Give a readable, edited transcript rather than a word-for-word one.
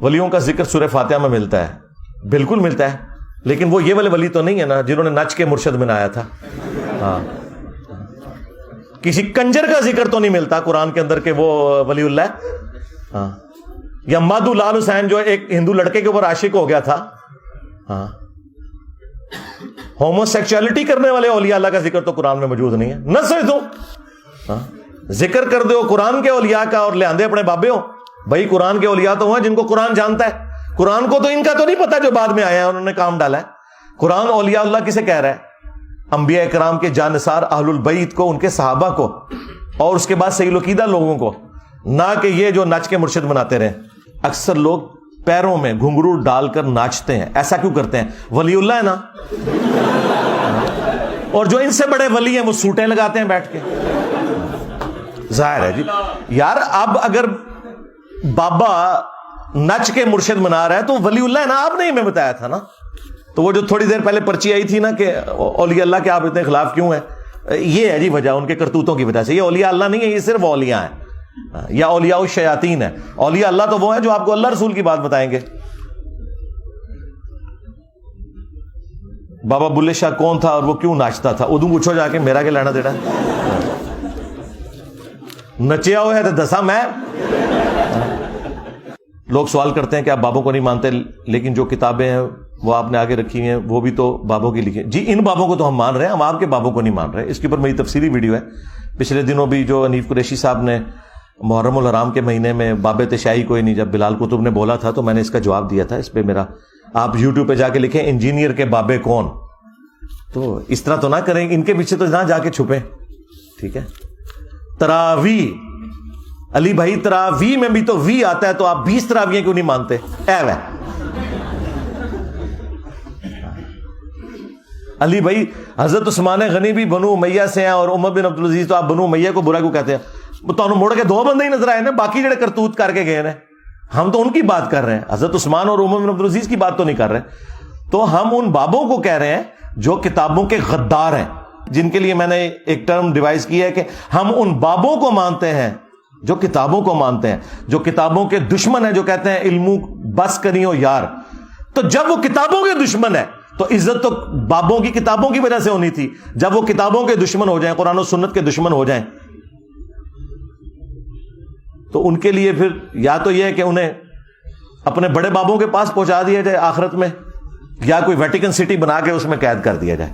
ولیوں کا ذکر سورہ فاتحہ میں ملتا ہے، بالکل ملتا ہے، لیکن وہ یہ والے ولی تو نہیں ہے نا جنہوں نے نچ کے مرشد بنایا تھا. ہاں، کسی کنجر کا ذکر تو نہیں ملتا قرآن کے اندر کہ وہ ولی اللہ ہے. ہاں، یا مادھو لال حسین جو ایک ہندو لڑکے کے اوپر عاشق ہو گیا تھا. ہاں، ہومو سیکچولیٹی کرنے والے اولیاء اللہ کا ذکر تو قرآن میں موجود نہیں ہے. نہ سمجھ دو. ہاں، ذکر کر دو قرآن کے اولیاء کا اور لے آندے اپنے بابے ہو. بھائی قرآن کے اولیاء تو ہیں جن کو قرآن جانتا ہے. قرآن کو تو ان کا تو نہیں پتا جو بعد میں آیا ہے انہوں نے کام ڈالا ہے. قرآن اولیاء اللہ کسے کہہ رہا ہے؟ انبیاء کرام کے جانثار اہل البیت کو، ان کے صحابہ کو، اور اس کے بعد صحیح العقیدہ لوگوں کو، نہ کہ یہ جو نچ کے مرشد بناتے رہے. اکثر لوگ پیروں میں گھنگرو ڈال کر ناچتے ہیں. ایسا کیوں کرتے ہیں؟ ولی اللہ ہے نا. اور جو ان سے بڑے ولی ہیں وہ سوٹیں لگاتے ہیں بیٹھ کے. ظاہر ہے جی یار، اب اگر بابا نچ کے مرشد بنا رہا ہے تو ولی اللہ ہے نا. آپ نے ہمیں بتایا تھا نا. تو وہ جو تھوڑی دیر پہلے پرچی آئی تھی نا کہ اولیاء اللہ کے آپ اتنے خلاف کیوں ہیں، یہ ہے جی وجہ، ان کے کرتوتوں کی وجہ سے. یہ اولیاء اللہ نہیں ہے، یہ صرف اولیاء ہیں، یا اولیاء الشیاطین ہے. اولیاء اللہ تو وہ ہیں جو آپ کو اللہ رسول کی بات بتائیں گے. بابا بلے شاہ کون تھا اور وہ کیوں ناچتا تھا؟ ادو پوچھو جا کے، میرا کیا لینا دینا. نچیا ہوا ہے تو دسا میں. لوگ سوال کرتے ہیں کہ آپ بابوں کو نہیں مانتے، لیکن جو کتابیں ہیں وہ آپ نے آگے رکھی ہیں وہ بھی تو بابوں کی لکھی. جی ان بابوں کو تو ہم مان رہے ہیں، ہم آپ کے بابوں کو نہیں مان رہے. اس کے اوپر میری تفصیلی ویڈیو ہے. پچھلے دنوں بھی جو حنیف قریشی صاحب نے محرم الحرام کے مہینے میں باب تشیع کوئی نہیں، جب بلال قطب نے بولا تھا تو میں نے اس کا جواب دیا تھا. اس پہ میرا آپ یوٹیوب پہ جا کے لکھیں انجینئر کے بابے کون. تو اس طرح تو نہ کریں، ان کے پیچھے تو نہ جا کے چھپیں. ٹھیک ہے. تراوی علی بھائی، تراوی میں بھی تو وی آتا ہے، تو آپ 20 تراویاں کیوں نہیں مانتے؟ علی بھائی حضرت عثمان غنی بھی بنو امیہ سے ہیں اور عمر بن عبدالعزیز، تو آپ بنو امیہ کو برا کیوں کہتے ہیں؟ تو مڑ کے 2 بندے ہی نظر آئے نا، باقی جڑے کرتوت کر کے گئے نا، ہم تو ان کی بات کر رہے ہیں. حضرت عثمان اور عمر بن عبدالعزیز کی بات تو نہیں کر رہے. تو ہم ان بابوں کو کہہ رہے ہیں جو کتابوں کے غدار ہیں، جن کے لیے میں نے ایک ٹرم ڈیوائز کی ہے کہ ہم ان بابوں کو مانتے ہیں جو کتابوں کو مانتے ہیں، جو کتابوں کے دشمن ہیں، جو کہتے ہیں علمو بس کریو یار. تو جب وہ کتابوں کے دشمن ہے تو عزت تو بابوں کی کتابوں کی وجہ سے ہونی تھی. جب وہ کتابوں کے دشمن ہو جائیں، قرآن و سنت کے دشمن ہو جائیں، تو ان کے لیے پھر یا تو یہ ہے کہ انہیں اپنے بڑے بابوں کے پاس پہنچا دیا جائے آخرت میں، یا کوئی ویٹیکن سٹی بنا کے اس میں قید کر دیا جائے.